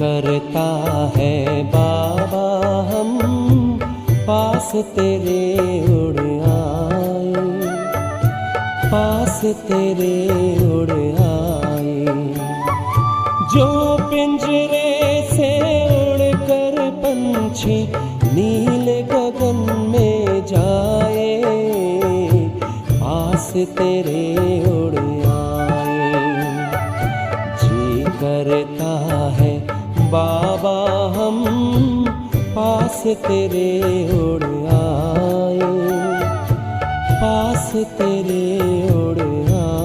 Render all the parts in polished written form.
करता है बाबा हम पास तेरे उड़ आए, पास तेरे उड़ आए। जो पिंजरे से उड़कर पंछी नील गगन में जाए, पास तेरे उड़ आए। जी करता है बाबा हम पास तेरे उड़ आए, पास तेरे उड़ आए।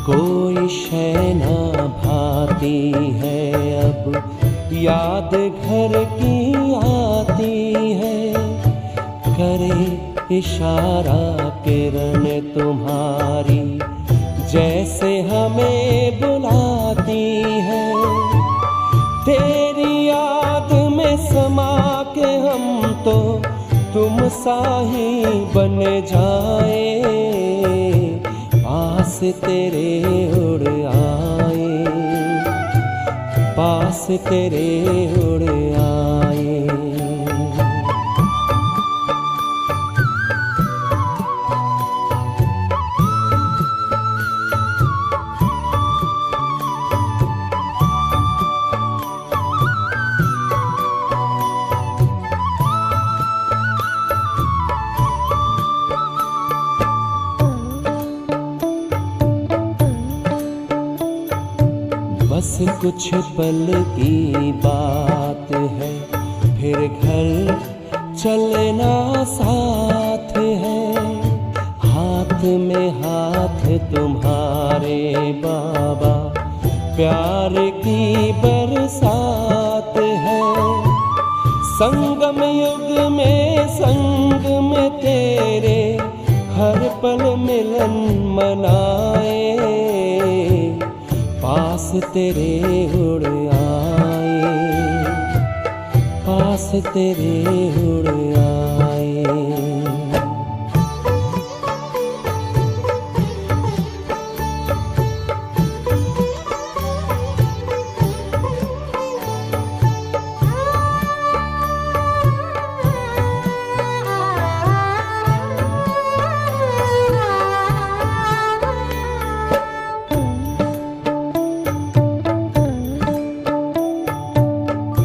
कोई शय ना भाती है अब याद घर की आती है, करे इशारा किरण तुम्हारी जैसे हमें बुलाती है। तेरी याद में समा के हम तो तुम सा ही बन जाए, पास तेरे उड़ आए, पास तेरे उड़ आए। बस कुछ पल की बात है, फिर घर चलना साथ है। हाथ में हाथ तुम्हारे बाबा प्यार की बरसात है। संगम युग में संग में तेरे हर पल मिलन मनाए, पास तेरे उड़ आए, पास तेरे उड़ आए।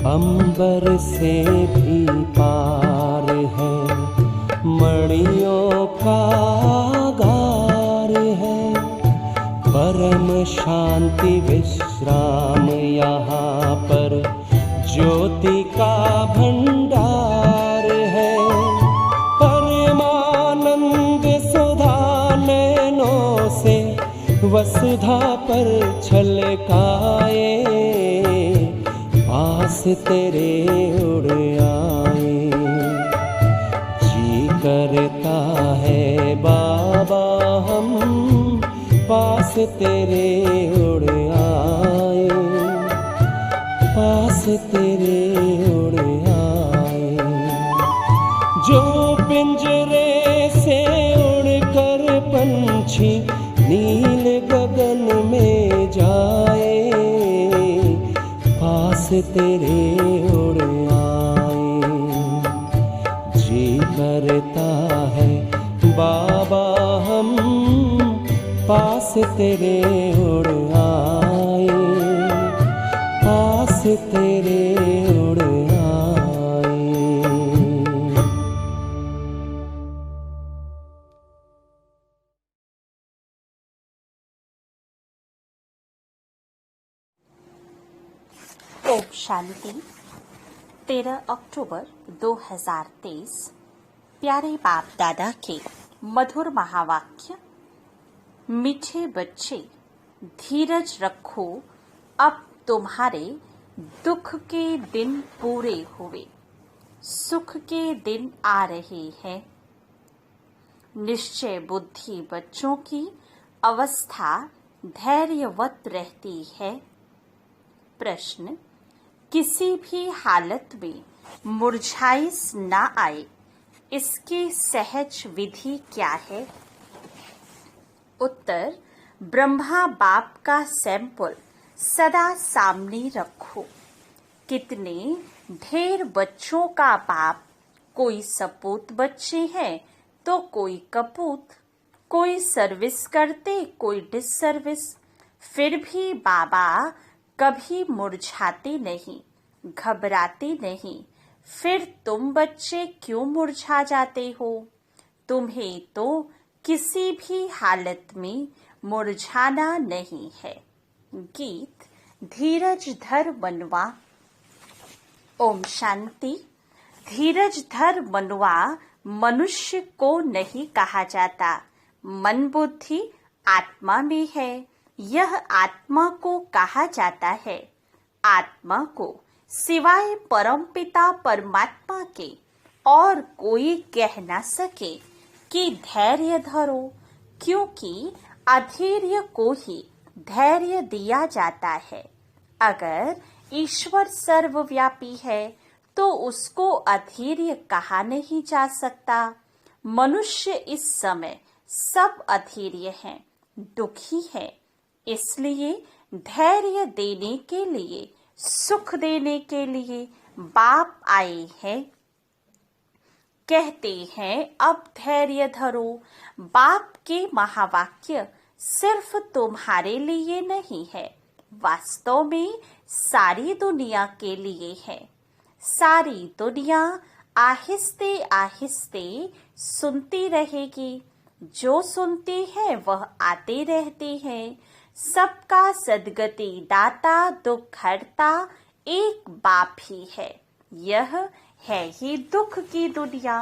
अंबर से भी पार है, मणियों का गार है। परम शांति विश्राम यहाँ पर ज्योति का भंडार है। परमानंद सुधा नैनों से वसुधा पर छलकाए, पास तेरे उड़ आए। जी करता है बाबा हम पास तेरे उड़ आए, पास तेरे उड़ आए। जो पिंजरे से उड़कर पंछी नील गगन में जाए, पास तेरे उड़ आए। जी करता है बाबा हम पास तेरे उड़ आए, पास तेरे उड़ आए। ओम शांति। 13 अक्टूबर 2023 प्यारे बाप दादा के मधुर महावाक्य। मीठे बच्चे धीरज रखो, अब तुम्हारे दुख के दिन पूरे हुए। सुख के दिन आ रहे हैं। निश्चय बुद्धि बच्चों की अवस्था धैर्यवत रहती है। प्रश्न, किसी भी हालत में मुरझाइश न आए, इसकी सहज विधि क्या है? उत्तर, ब्रह्मा बाप का सैंपल सदा सामने रखो। कितने ढेर बच्चों का बाप, कोई सपूत बच्चे हैं तो कोई कपूत, कोई सर्विस करते कोई डिसर्विस। फिर भी बाबा कभी मुरझाते नहीं, घबराते नहीं। फिर तुम बच्चे क्यों मुरझा जाते हो? तुम्हें तो किसी भी हालत में मुरझाना नहीं है। गीत धीरज धर मनवा। ओम शांति। धीरज धर मनवा मनुष्य को नहीं कहा जाता। मन बुद्धि आत्मा में है, यह आत्मा को कहा जाता है। आत्मा को सिवाय परमपिता परमात्मा के और कोई कह न सके कि धैर्य धरो, क्योंकि अधैर्य को ही धैर्य दिया जाता है। अगर ईश्वर सर्वव्यापी है तो उसको अधैर्य कहा नहीं जा सकता। मनुष्य इस समय सब अधैर्य हैं, दुखी हैं। इसलिए धैर्य देने के लिए, सुख देने के लिए बाप आए हैं। कहते हैं अब धैर्य धरो। बाप के महावाक्य सिर्फ तुम्हारे लिए नहीं है, वास्तव में सारी दुनिया के लिए है। सारी दुनिया आहिस्ते आहिस्ते सुनती रहेगी। जो सुनते हैं वह आते रहते हैं। सबका सद्गति दाता दुख हरता एक बाप ही है। यह है ही दुख की दुनिया।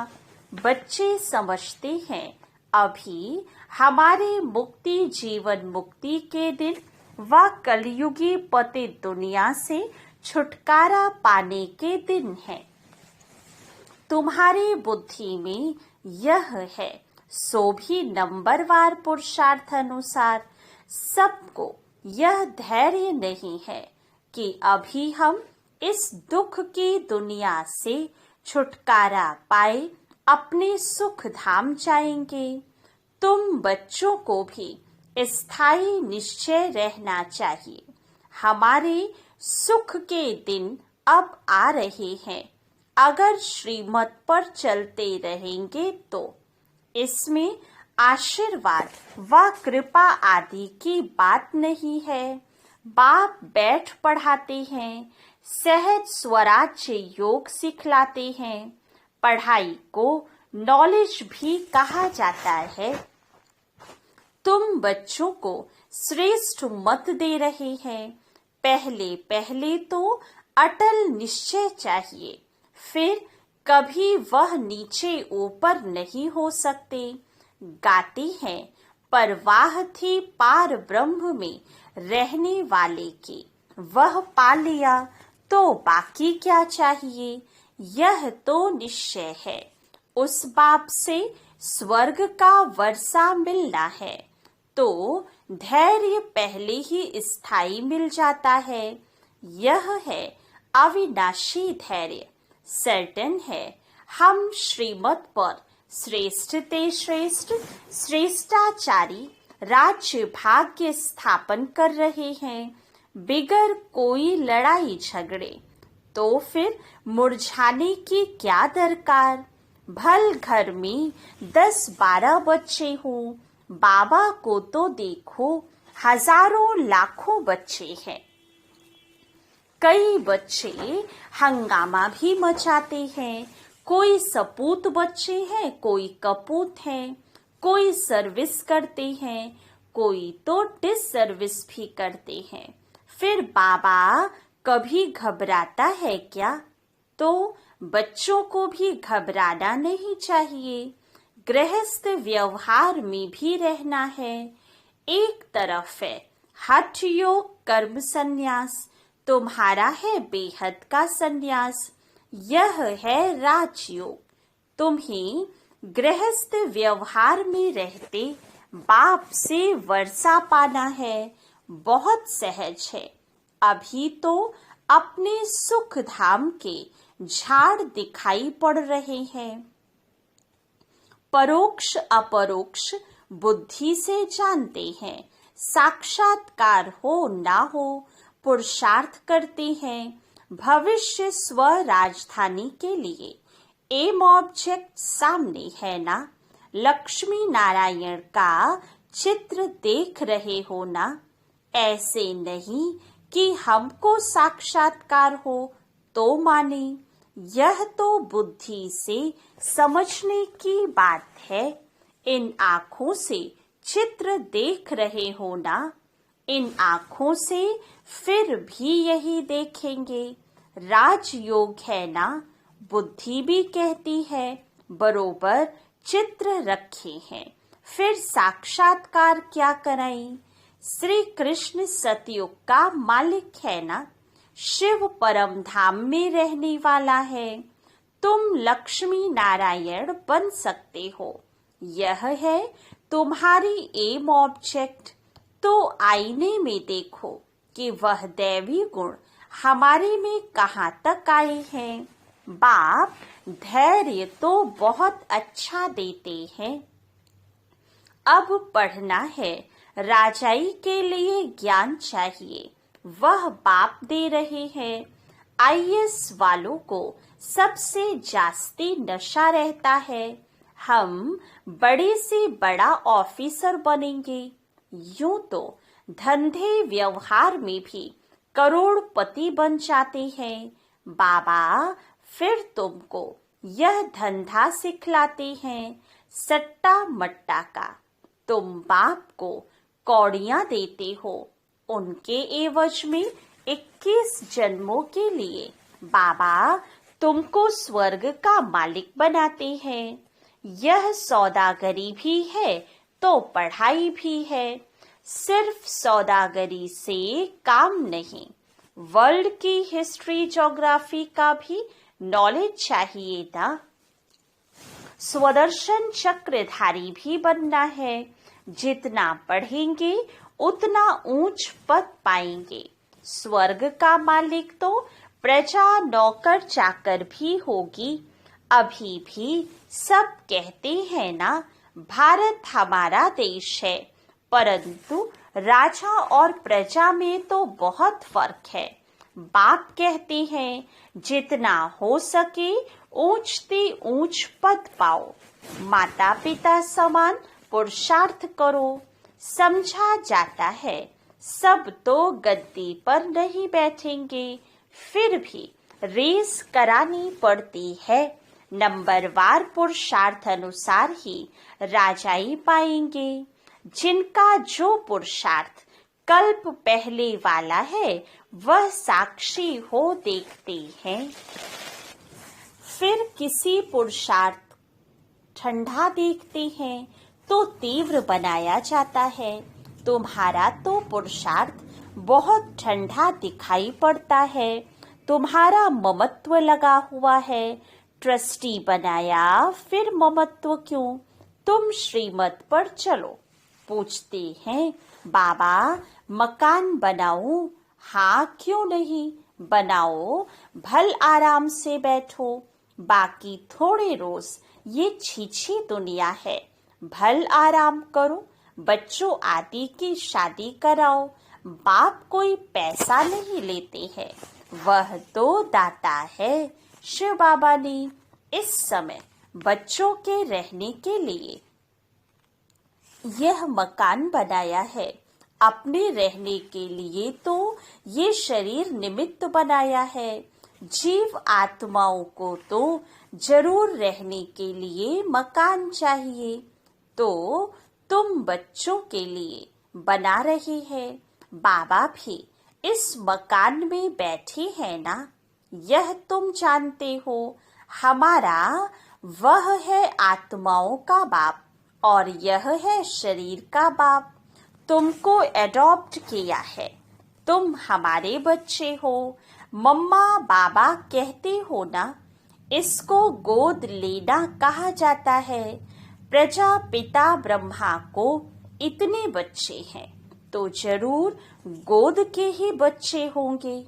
बच्चे समझते हैं अभी हमारे मुक्ति जीवन मुक्ति के दिन व कलयुगी पतित दुनिया से छुटकारा पाने के दिन है। तुम्हारी बुद्धि में यह है, सो भी नंबरवार पुरुषार्थ अनुसार सबको यह धैर्य नहीं है कि अभी हम इस दुख की दुनिया से छुटकारा पाए अपने सुख धाम जाएंगे। तुम बच्चों को भी स्थायी निश्चय रहना चाहिए। हमारे सुख के दिन अब आ रहे हैं। अगर श्रीमत पर चलते रहेंगे तो इसमें आशीर्वाद व कृपा आदि की बात नहीं है। बाप बैठ पढ़ाते हैं, सहज स्वराज्य योग सिखलाते हैं। पढ़ाई को नॉलेज भी कहा जाता है। तुम बच्चों को श्रेष्ठ मत दे रहे हैं। पहले पहले तो अटल निश्चय चाहिए, फिर कभी वह नीचे ऊपर नहीं हो सकते। गाते हैं परवाह थी पार ब्रह्म में रहने वाले की, वह पा लिया तो बाकी क्या चाहिए। यह तो निश्चय है, उस बाप से स्वर्ग का वर्षा मिलना है तो धैर्य पहले ही स्थायी मिल जाता है। यह है अविनाशी धैर्य। सर्टेन है हम श्रीमत पर श्रेष्ठ ते श्रेष्ठ श्रेष्ठाचारी राज्य भाग्य स्थापन कर रहे हैं, बिगर कोई लड़ाई झगड़े। तो फिर मुरझाने की क्या दरकार। भल घर में 10-12 बच्चे हों, बाबा को तो देखो हजारों लाखों बच्चे हैं। कई बच्चे हंगामा भी मचाते हैं। कोई सपूत बच्चे हैं, कोई कपूत हैं। कोई सर्विस करते हैं, कोई तो डिसर्विस भी करते हैं। फिर बाबा कभी घबराता है क्या? तो बच्चों को भी घबराना नहीं चाहिए। गृहस्थ व्यवहार में भी रहना है। एक तरफ है हठ योग कर्म संन्यास, तुम्हारा है बेहद का संन्यास। यह है राजयोग। तुम्हें गृहस्थ व्यवहार में रहते बाप से वर्षा पाना है, बहुत सहज है। अभी तो अपने सुख धाम के झाड़ दिखाई पड़ रहे हैं। परोक्ष अपरोक्ष बुद्धि से जानते हैं। साक्षात्कार हो ना हो पुरुषार्थ करते हैं। भविष्य स्व राजधानी के लिए एम ऑब्जेक्ट सामने है ना। लक्ष्मी नारायण का चित्र देख रहे हो ना। ऐसे नहीं कि हमको साक्षात्कार हो तो माने। यह तो बुद्धि से समझने की बात है। इन आँखों से चित्र देख रहे हो ना। इन आँखों से फिर भी यही देखेंगे। राजयोग है ना। बुद्धि भी कहती है बरोबर चित्र रखे हैं, फिर साक्षात्कार क्या कराएं। श्री कृष्ण सतयुग का मालिक है ना। शिव परम धाम में रहने वाला है। तुम लक्ष्मी नारायण बन सकते हो। यह है तुम्हारी एम ऑब्जेक्ट। तो आईने में देखो कि वह दैवी गुण हमारे में कहाँ तक आए हैं। बाप धैर्य तो बहुत अच्छा देते हैं। अब पढ़ना है। राजाई के लिए ज्ञान चाहिए, वह बाप दे रहे हैं। आईएएस वालों को सबसे जास्ती नशा रहता है। हम बड़े से बड़ा ऑफिसर बनेंगे। यूं तो धंधे व्यवहार में भी करोड़पति बन जाते हैं। बाबा फिर तुमको यह धंधा सिखलाते हैं, सट्टा मट्टा का। तुम बाप को कौड़ियां देते हो। उनके एवज में 21 जन्मों के लिए बाबा तुमको स्वर्ग का मालिक बनाते हैं। यह सौदागरी भी है तो पढ़ाई भी है। सिर्फ सौदागरी से काम नहीं, वर्ल्ड की हिस्ट्री ज्योग्राफी का भी नॉलेज चाहिए ना। स्वदर्शन चक्रधारी भी बनना है। जितना पढ़ेंगे उतना ऊंच पद पाएंगे। स्वर्ग का मालिक तो प्रजा नौकर चाकर भी होगी। अभी भी सब कहते हैं ना भारत हमारा देश है, परंतु राजा और प्रजा में तो बहुत फर्क है। बाप कहते हैं जितना हो सके ऊंचते ऊंच पद पाओ। माता पिता समान पुरुषार्थ करो। समझा जाता है सब तो गद्दी पर नहीं बैठेंगे, फिर भी रेस करानी पड़ती है। नंबरवार पुरुषार्थ अनुसार ही राजाई पाएंगे। जिनका जो पुरुषार्थ कल्प पहले वाला है वह साक्षी हो देखते हैं। फिर किसी पुरुषार्थ ठंडा देखते हैं तो तीव्र बनाया जाता है। तुम्हारा तो पुरुषार्थ बहुत ठंडा दिखाई पड़ता है। तुम्हारा ममत्व लगा हुआ है। ट्रस्टी बनाया फिर ममत्व क्यों। तुम श्रीमत पर चलो। पूछते हैं बाबा मकान बनाऊं। हाँ क्यों नहीं, बनाओ। भल आराम से बैठो। बाकी थोड़े रोज ये छीछी दुनिया है। भल आराम करो। बच्चों आदि की शादी कराओ। बाप कोई पैसा नहीं लेते हैं, वह तो दाता है। शिव बाबा ने इस समय बच्चों के रहने के लिए यह मकान बनाया है। अपने रहने के लिए तो ये शरीर निमित्त बनाया है। जीव आत्माओं को तो जरूर रहने के लिए मकान चाहिए। तो तुम बच्चों के लिए बना रहे हैं। बाबा भी इस मकान में बैठे हैं ना। यह तुम जानते हो। हमारा वह है आत्माओं का बाप और यह है शरीर का बाप। तुमको एडॉप्ट किया है। तुम हमारे बच्चे हो। मम्मा बाबा कहते हो ना। इसको गोद लेना कहा जाता है। प्रजापिता ब्रह्मा को इतने बच्चे हैं तो जरूर गोद के ही बच्चे होंगे।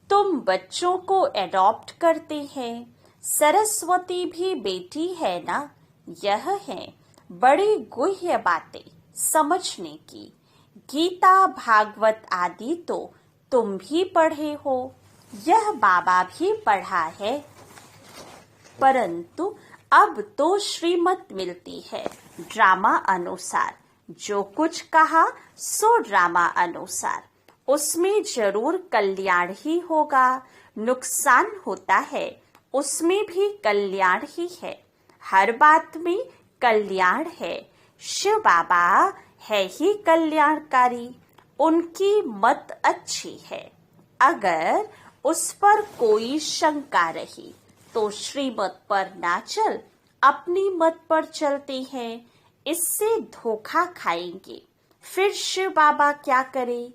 तुम बच्चों को एडॉप्ट करते हैं। सरस्वती भी बेटी है ना। यह है बड़ी गुह्य बातें समझने की। गीता भागवत आदि तो तुम भी पढ़े हो, यह बाबा भी पढ़ा है, परंतु अब तो श्रीमत मिलती है ड्रामा अनुसार। जो कुछ कहा सो ड्रामा अनुसार। उसमें जरूर कल्याण ही होगा। नुकसान होता है उसमें भी कल्याण ही है। हर बात में कल्याण है। शिव बाबा है ही कल्याणकारी। उनकी मत अच्छी है। अगर उस पर कोई शंका रही तो श्रीमत पर ना चल, अपनी मत पर चलते हैं। इससे धोखा खाएंगे। फिर शिव बाबा क्या करे?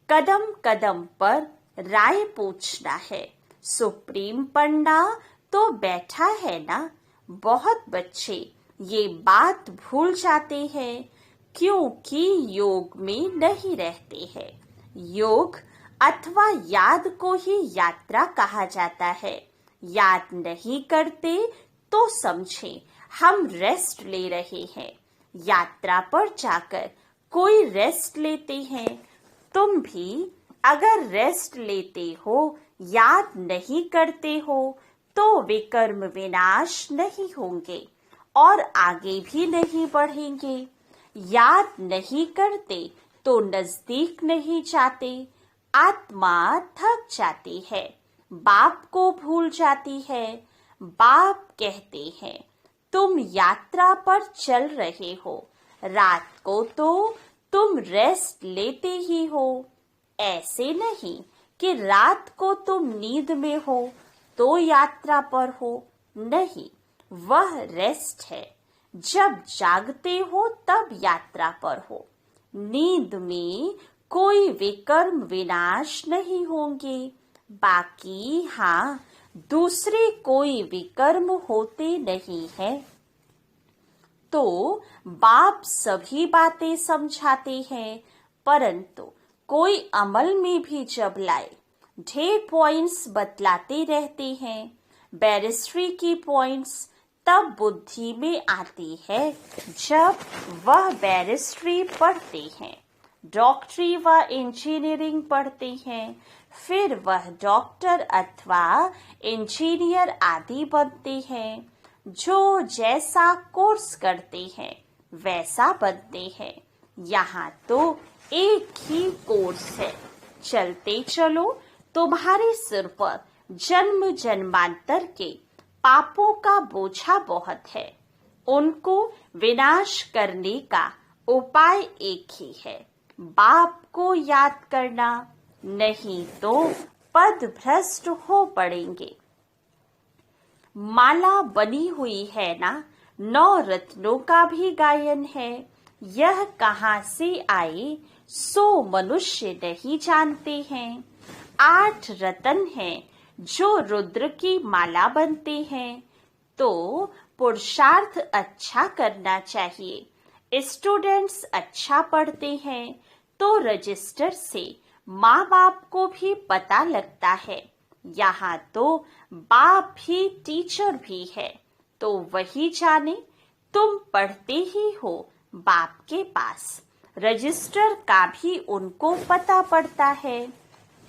कदम कदम पर राय पूछना है। सुप्रीम पंडा तो बैठा है ना। बहुत बच्चे ये बात भूल जाते हैं क्योंकि योग में नहीं रहते हैं। योग अथवा याद को ही यात्रा कहा जाता है। याद नहीं करते तो समझे हम रेस्ट ले रहे हैं। यात्रा पर जाकर कोई रेस्ट लेते हैं। तुम भी अगर रेस्ट लेते हो, याद नहीं करते हो तो विकर्म विनाश नहीं होंगे और आगे भी नहीं बढ़ेंगे। याद नहीं करते तो नजदीक नहीं जाते। आत्मा थक जाती है, बाप को भूल जाती है। बाप कहते हैं तुम यात्रा पर चल रहे हो, रात को तो तुम रेस्ट लेते ही हो। ऐसे नहीं कि रात को तुम नींद में हो तो यात्रा पर हो। नहीं, वह रेस्ट है। जब जागते हो तब यात्रा पर हो। नींद में कोई विकर्म विनाश नहीं होंगे। बाकी हाँ, दूसरे कोई विकर्म होते नहीं है। तो बाप सभी बातें समझाते हैं, परंतु कोई अमल में भी जब लाए, ढेर पॉइंट्स बतलाते रहते हैं। बैरिस्ट्री की पॉइंट्स तब बुद्धि में आती है जब वह बैरिस्ट्री पढ़ते हैं, डॉक्टरी व इंजीनियरिंग पढ़ते हैं। फिर वह डॉक्टर अथवा इंजीनियर आदि बनते हैं। जो जैसा कोर्स करते हैं वैसा बनते हैं। यहाँ तो एक ही कोर्स है। चलते चलो, तुम्हारे सिर पर जन्म जन्मांतर के पापों का बोझा बहुत है। उनको विनाश करने का उपाय एक ही है, बाप को याद करना। नहीं तो पद भ्रष्ट हो पड़ेंगे। माला बनी हुई है ना, 9 रत्नों का भी गायन है। यह कहाँ से आए सो मनुष्य नहीं जानते हैं। 8 रतन हैं जो रुद्र की माला बनते हैं। तो पुरुषार्थ अच्छा करना चाहिए। स्टूडेंट्स अच्छा पढ़ते हैं तो रजिस्टर से माँ बाप को भी पता लगता है। यहाँ तो बाप भी टीचर भी है, तो वही जाने। तुम पढ़ते ही हो बाप के पास, रजिस्टर का भी उनको पता पड़ता है।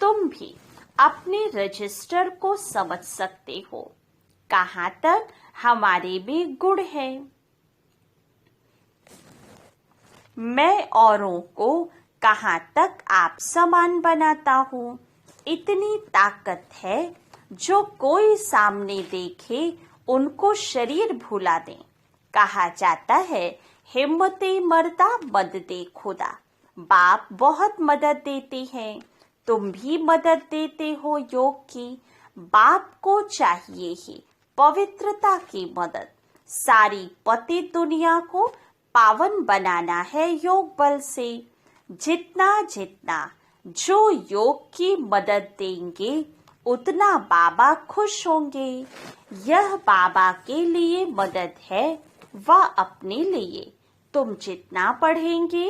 तुम भी अपने रजिस्टर को समझ सकते हो कहाँ तक हमारे में गुण है। मैं औरों को कहाँ तक आप समान बनाता हूँ। इतनी ताकत है जो कोई सामने देखे उनको शरीर भुला दे। कहा जाता है हिम्मते मर्दा मदद दे खुदा। बाप बहुत मदद देते हैं, तुम भी मदद देते हो योग की। बाप को चाहिए ही पवित्रता की मदद। सारी पतित दुनिया को पावन बनाना है योग बल से। जितना जितना जो योग की मदद देंगे उतना बाबा खुश होंगे। यह बाबा के लिए मदद है व अपने लिए। तुम जितना पढ़ेंगे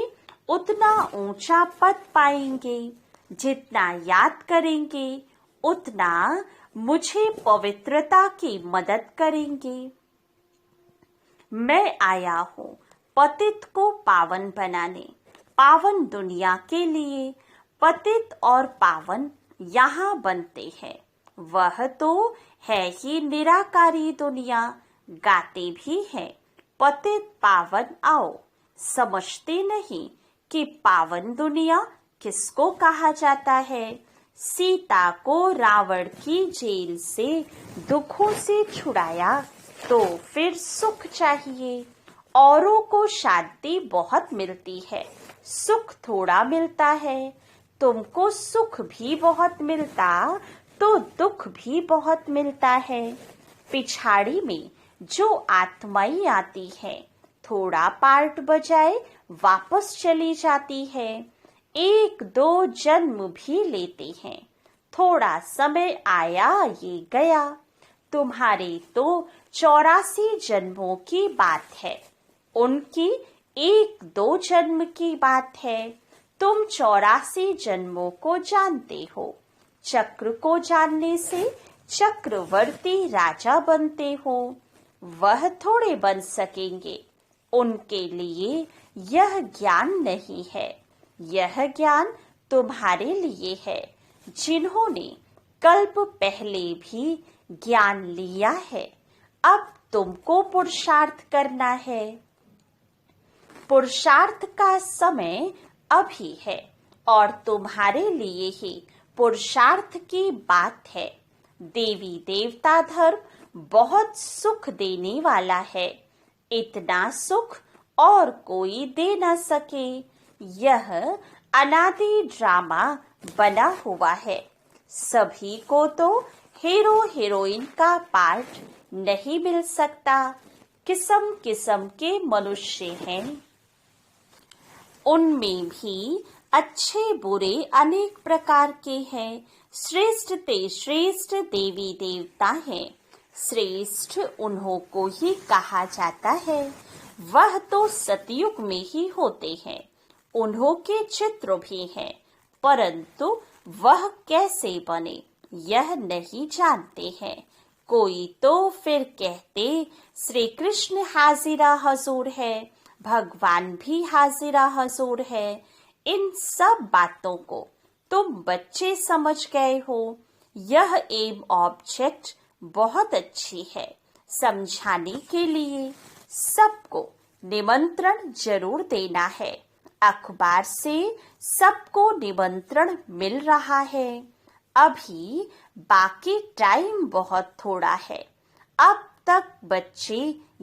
उतना ऊंचा पद पाएंगे। जितना याद करेंगे उतना मुझे पवित्रता की मदद करेंगे। मैं आया हूँ पतित को पावन बनाने, पावन दुनिया के लिए। पतित और पावन यहाँ बनते हैं। वह तो है ही निराकारी दुनिया। गाते भी हैं पतित पावन आओ। समझते नहीं कि पावन दुनिया किसको कहा जाता है। सीता को रावण की जेल से दुखों से छुड़ाया तो फिर सुख चाहिए। औरों को शांति बहुत मिलती है, सुख थोड़ा मिलता है। तुमको सुख भी बहुत मिलता तो दुख भी बहुत मिलता है। पिछाड़ी में जो आत्माएं आती है, थोड़ा पार्ट बजाए वापस चली जाती है। 1-2 जन्म भी लेते हैं। थोड़ा समय आया ये गया। तुम्हारे तो 84 जन्मों की बात है, उनकी 1-2 जन्म की बात है। तुम 84 जन्मों को जानते हो। चक्र को जानने से चक्रवर्ती राजा बनते हो। वह थोड़े बन सकेंगे, उनके लिए यह ज्ञान नहीं है। यह ज्ञान तुम्हारे लिए है, जिन्होंने कल्प पहले भी ज्ञान लिया है। अब तुमको पुरुषार्थ करना है। पुरुषार्थ का समय अभी है और तुम्हारे लिए ही पुरुषार्थ की बात है। देवी देवता धर्म बहुत सुख देने वाला है। इतना सुख और कोई दे न सके। यह अनादि ड्रामा बना हुआ है। सभी को तो हीरो हीरोइन का पार्ट नहीं मिल सकता। किस्म किस्म के मनुष्य हैं, उनमें भी अच्छे बुरे अनेक प्रकार के हैं। श्रेष्ठ ते श्रेष्ठ देवी देवता हैं। श्रेष्ठ उन्हों को ही कहा जाता है। वह तो सतयुग में ही होते हैं। उन्हों के चित्र भी हैं, परंतु वह कैसे बने यह नहीं जानते हैं। कोई तो फिर कहते श्री कृष्ण हाजिरा हजूर है, भगवान भी हाजिरा हजूर है। इन सब बातों को तुम बच्चे समझ गए हो। यह एम ऑब्जेक्ट बहुत अच्छी है। समझाने के लिए सबको निमंत्रण जरूर देना है। अखबार से सबको निमंत्रण मिल रहा है। अभी बाकी टाइम बहुत थोड़ा है। अब तक बच्चे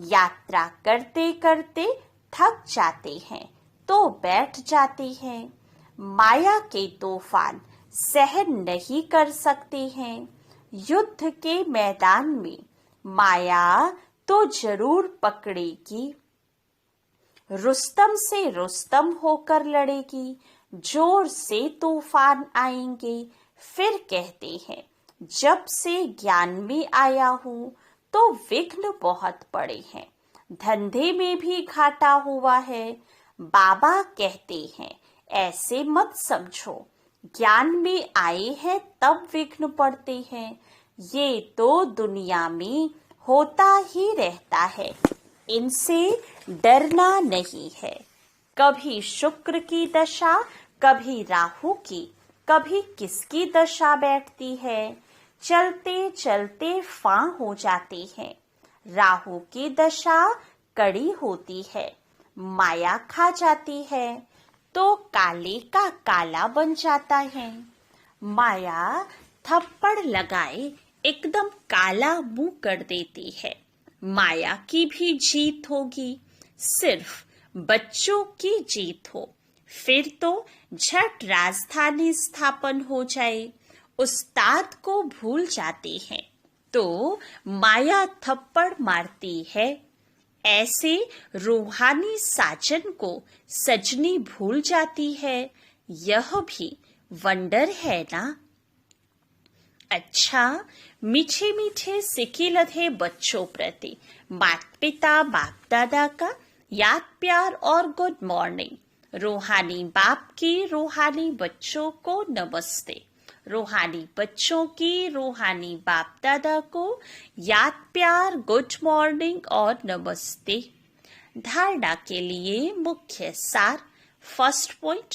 यात्रा करते करते थक जाते हैं तो बैठ जाते हैं। माया के तूफान सहन नहीं कर सकते हैं। युद्ध के मैदान में माया तो जरूर पकड़ेगी। रुस्तम से रुस्तम होकर लड़ेगी। जोर से तूफान आएंगे। फिर कहते हैं जब से ज्ञान में आया हूँ तो विघ्न बहुत पड़े हैं। धंधे में भी घाटा हुआ है। बाबा कहते हैं ऐसे मत समझो, ज्ञान में आए हैं तब विघ्न पड़ते हैं। ये तो दुनिया में होता ही रहता है, इनसे डरना नहीं है। कभी शुक्र की दशा, कभी राहु की, कभी किसकी दशा बैठती है। चलते चलते फां हो जाते हैं। राहु की दशा कड़ी होती है, माया खा जाती है तो काले का काला बन जाता है। माया थप्पड़ लगाए एकदम काला मुंह कर देती है। माया की भी जीत होगी, सिर्फ बच्चों की जीत हो, फिर तो झट राजधानी स्थापन हो जाए। उस्ताद को भूल जाते हैं तो माया थप्पड़ मारती है। ऐसे रूहानी साजन को सजनी भूल जाती है। यह भी वंडर है ना। अच्छा, मीठे मीठे सिके लधे बच्चों प्रति माता पिता बाप दादा का याद प्यार और गुड मॉर्निंग। रूहानी बाप की रूहानी बच्चों को नमस्ते। रूहानी बच्चों की रूहानी बाप दादा को याद प्यार गुड मॉर्निंग और नमस्ते। धारणा के लिए मुख्य सार। फर्स्ट पॉइंट,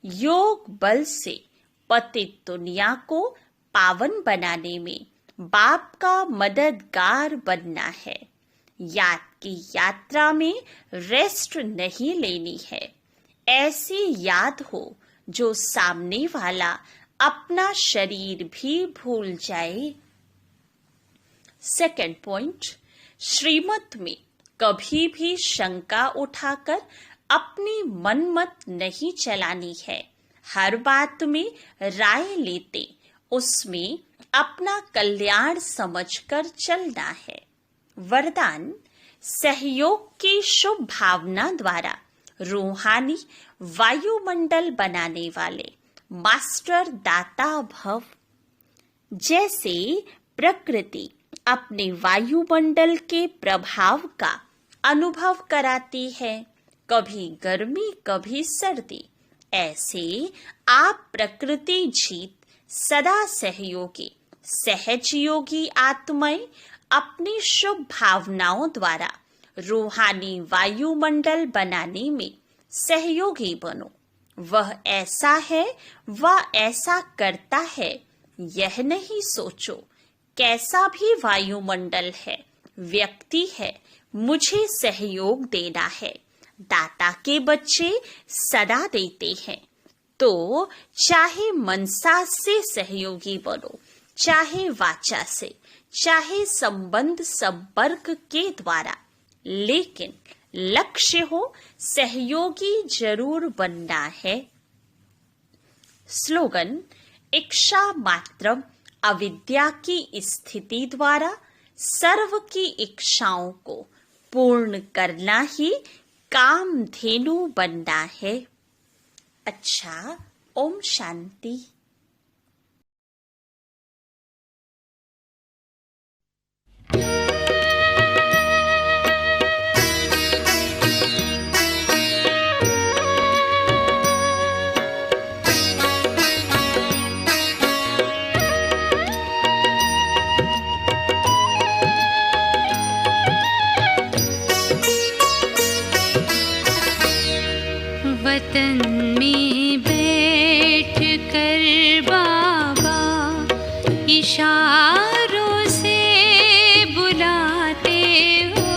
योग बल से पतित दुनिया को पावन बनाने में बाप का मददगार बनना है। याद की यात्रा में रेस्ट नहीं लेनी है। ऐसी याद हो जो सामने वाला अपना शरीर भी भूल जाए। सेकंड पॉइंट, श्रीमत में कभी भी शंका उठाकर अपनी मनमत नहीं चलानी है। हर बात में राय लेते उसमें अपना कल्याण समझकर चलना है। वरदान, सहयोग की शुभ भावना द्वारा रूहानी वायुमंडल बनाने वाले मास्टर दाता भव। जैसे प्रकृति अपने वायुमंडल के प्रभाव का अनुभव कराती है, कभी गर्मी कभी सर्दी, ऐसे आप प्रकृति जीत सदा सहयोगी सहज योगी आत्माएं अपनी शुभ भावनाओं द्वारा रूहानी वायुमंडल बनाने में सहयोगी बनो। वह ऐसा है, वह ऐसा करता है, यह नहीं सोचो कैसा भी वायुमंडल है, व्यक्ति है, मुझे सहयोग देना है। दाता के बच्चे सदा देते हैं, तो चाहे मनसा से सहयोगी बनो, चाहे वाचा से, चाहे संबंध संपर्क के द्वारा, लेकिन लक्ष्य हो सहयोगी जरूर बनना है। स्लोगन, इच्छा मात्रम अविद्या की स्थिति द्वारा सर्व की इच्छाओं को पूर्ण करना ही कामधेनु बनना है। अच्छा, ओम शांति। वतन में बैठ कर बाबा इशारों से बुलाते हो।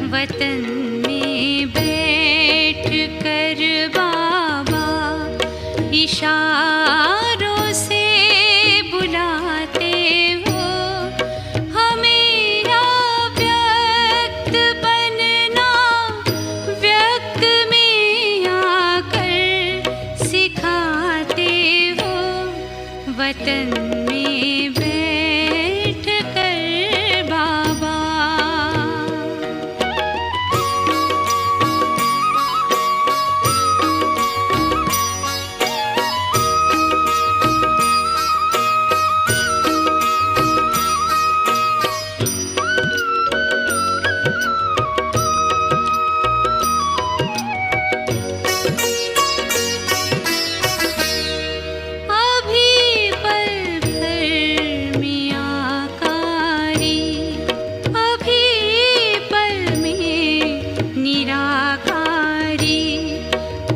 वतन में बैठ कर बाबा इशारों से बुलाते हो। हमें अव्यक्त बनना व्यक्त में आकर सिखाते हो। वतन में बैठ कर बाबा। अभी पल भर में आकारी, अभी पल में निराकारी,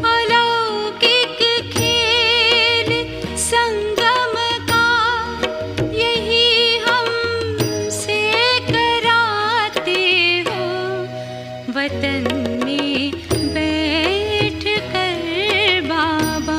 अलौकिक खेल संगम का यही हमसे कराते हो। वतन में बैठ कर बाबा।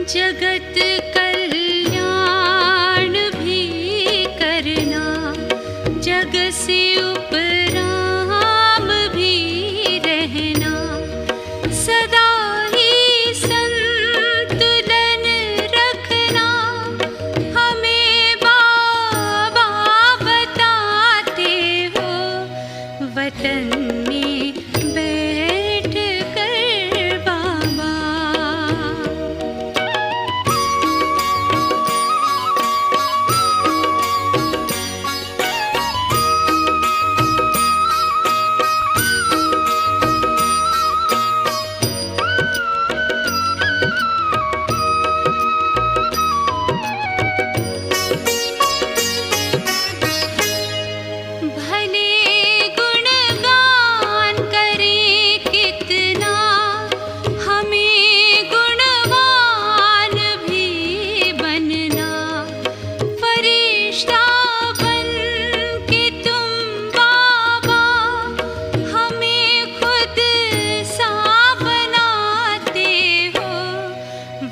जगत कल्याण भी करना, जग से उपराम भी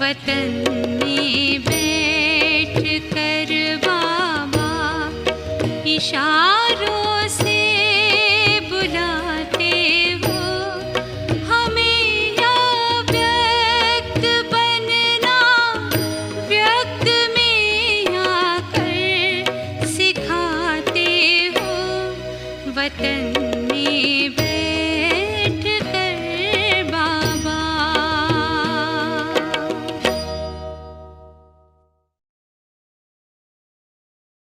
वतन में बैठ कर बाबा इशारों